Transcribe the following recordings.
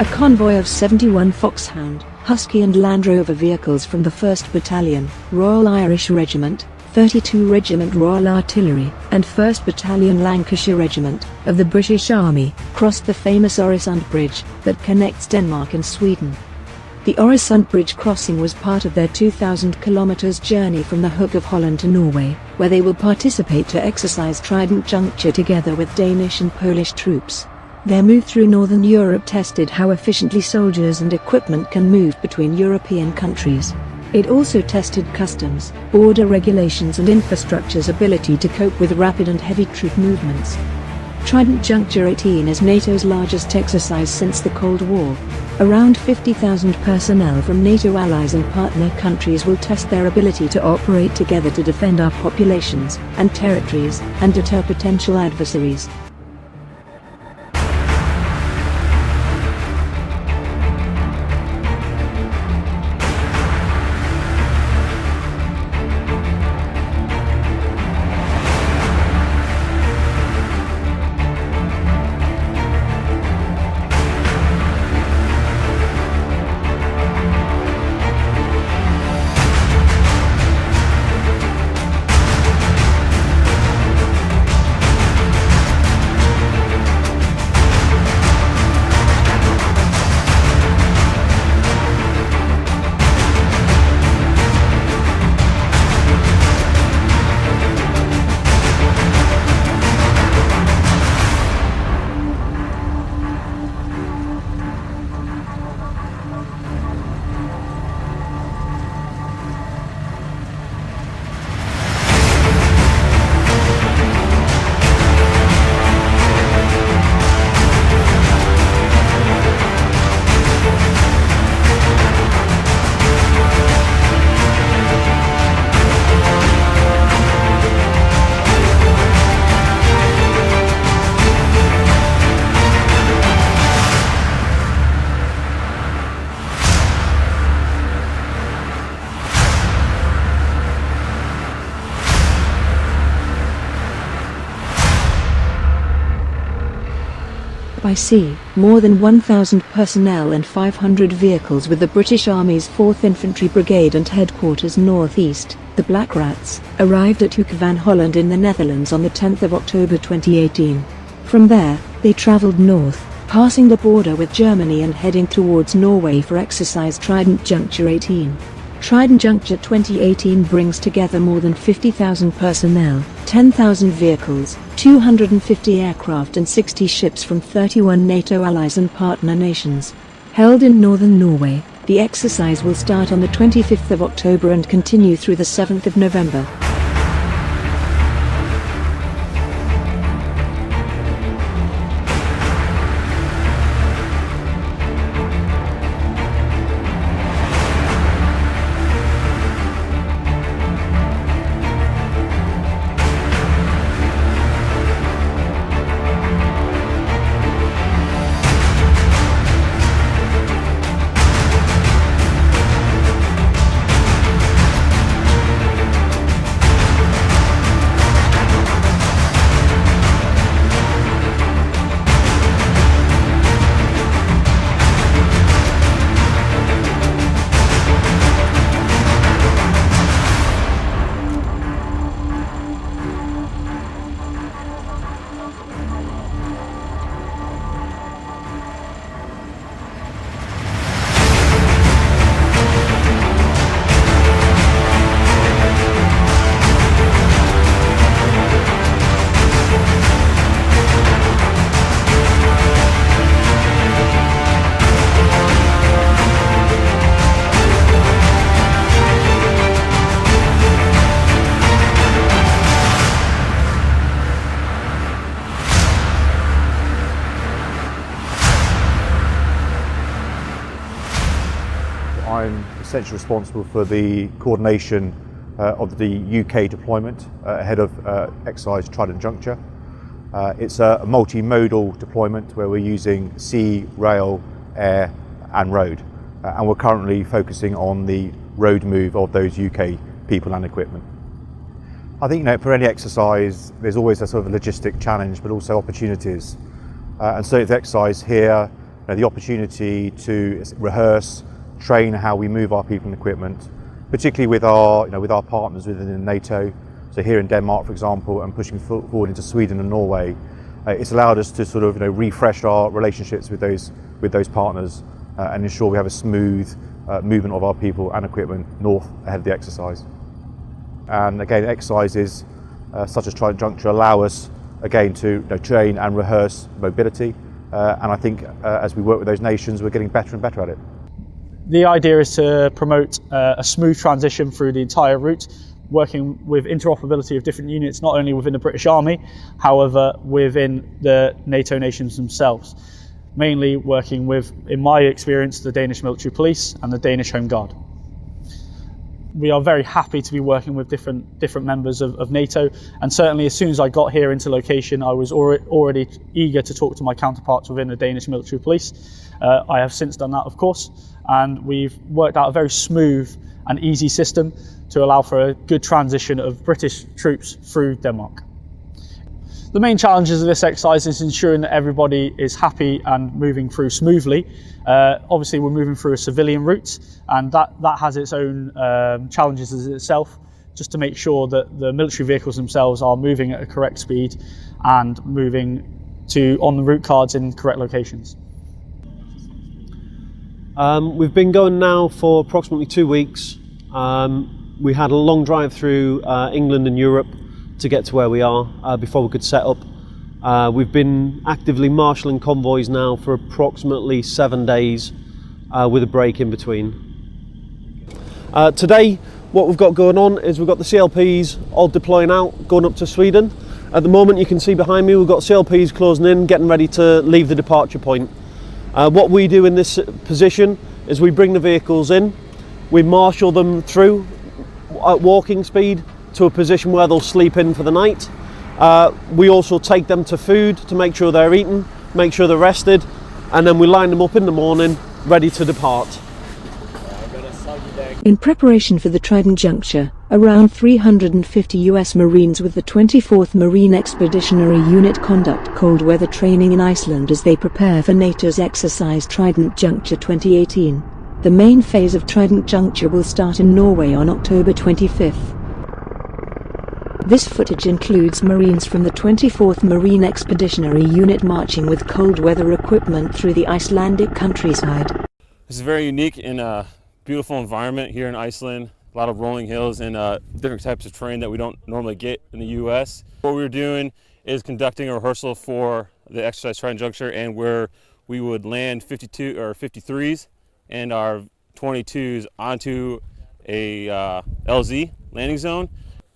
A convoy of 71 Foxhound, Husky and Land Rover vehicles from the 1st Battalion, Royal Irish Regiment, 32 Regiment Royal Artillery, and 1st Battalion Lancashire Regiment, of the British Army, crossed the famous Øresund Bridge, that connects Denmark and Sweden. The Øresund Bridge crossing was part of their 2,000 km journey from the Hook of Holland to Norway, where they will participate to exercise Trident Juncture together with Danish and Polish troops. Their move through Northern Europe tested how efficiently soldiers and equipment can move between European countries. It also tested customs, border regulations and infrastructure's ability to cope with rapid and heavy troop movements. Trident Juncture 18 is NATO's largest exercise since the Cold War. Around 50,000 personnel from NATO allies and partner countries will test their ability to operate together to defend our populations and territories and deter potential adversaries. By sea, more than 1,000 personnel and 500 vehicles with the British Army's 4th Infantry Brigade and Headquarters Northeast, the Black Rats, arrived at Hoek van Holland in the Netherlands on the 10th of October 2018. From there, they travelled north, passing the border with Germany and heading towards Norway for exercise Trident Juncture 18. Trident Juncture 2018 brings together more than 50,000 personnel, 10,000 vehicles, 250 aircraft and 60 ships from 31 NATO allies and partner nations. Held in northern Norway, the exercise will start on the 25th of October and continue through the 7th of November. I'm essentially responsible for the coordination of the UK deployment ahead of exercise Trident Juncture. It's a multimodal deployment where we're using sea, rail, air and road. And we're currently focusing on the road move of those UK people and equipment. I think for any exercise there's always a sort of logistic challenge but also opportunities. And so the exercise here the opportunity to rehearse, train how we move our people and equipment, particularly with our partners within NATO. So here in Denmark, for example, and pushing forward into Sweden and Norway, it's allowed us to sort of refresh our relationships with those partners and ensure we have a smooth movement of our people and equipment north ahead of the exercise. And again, exercises such as Trident Juncture allow us again to train and rehearse mobility, and I think as we work with those nations, we're getting better and better at it. The idea is to promote a smooth transition through the entire route, working with interoperability of different units, not only within the British Army, however within the NATO nations themselves. Mainly working with, in my experience, the Danish Military Police and the Danish Home Guard. We are very happy to be working with different members of NATO, and certainly as soon as I got here into location, I was already eager to talk to my counterparts within the Danish Military Police. I have since done that, of course, and we've worked out a very smooth and easy system to allow for a good transition of British troops through Denmark. The main challenges of this exercise is ensuring that everybody is happy and moving through smoothly. Obviously we're moving through a civilian route, and that has its own challenges as itself, just to make sure that the military vehicles themselves are moving at a correct speed and moving on the route cards in correct locations. We've been going now for approximately 2 weeks. We had a long drive through England and Europe to get to where we are before we could set up. We've been actively marshalling convoys now for approximately 7 days with a break in between. Today what we've got going on is we've got the CLPs all deploying out, going up to Sweden. At the moment you can see behind me we've got CLPs closing in, getting ready to leave the departure point. What we do in this position is we bring the vehicles in, we marshal them through at walking speed to a position where they'll sleep in for the night. We also take them to food to make sure they're eaten, make sure they're rested, and then we line them up in the morning, ready to depart. In preparation for the Trident Juncture, around 350 US Marines with the 24th Marine Expeditionary Unit conduct cold weather training in Iceland as they prepare for NATO's exercise Trident Juncture 2018. The main phase of Trident Juncture will start in Norway on October 25th. This footage includes Marines from the 24th Marine Expeditionary Unit marching with cold weather equipment through the Icelandic countryside. This is very unique and beautiful environment here in Iceland. A lot of rolling hills and different types of terrain that we don't normally get in the US. What we're doing is conducting a rehearsal for the exercise Trident Juncture, and where we would land 52 or 53s and our 22s onto a LZ landing zone.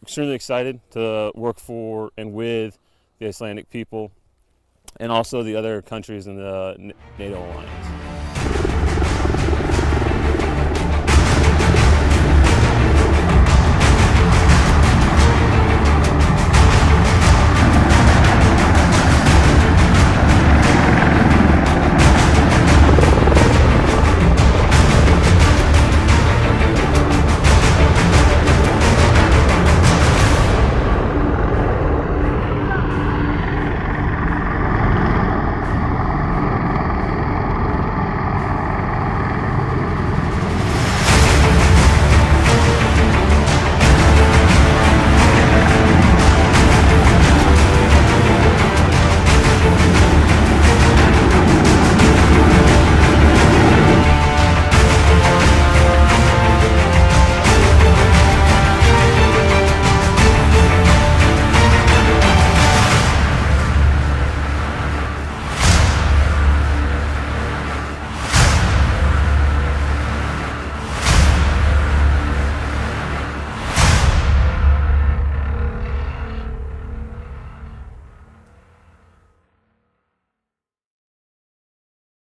Extremely excited to work for and with the Icelandic people and also the other countries in the NATO alliance.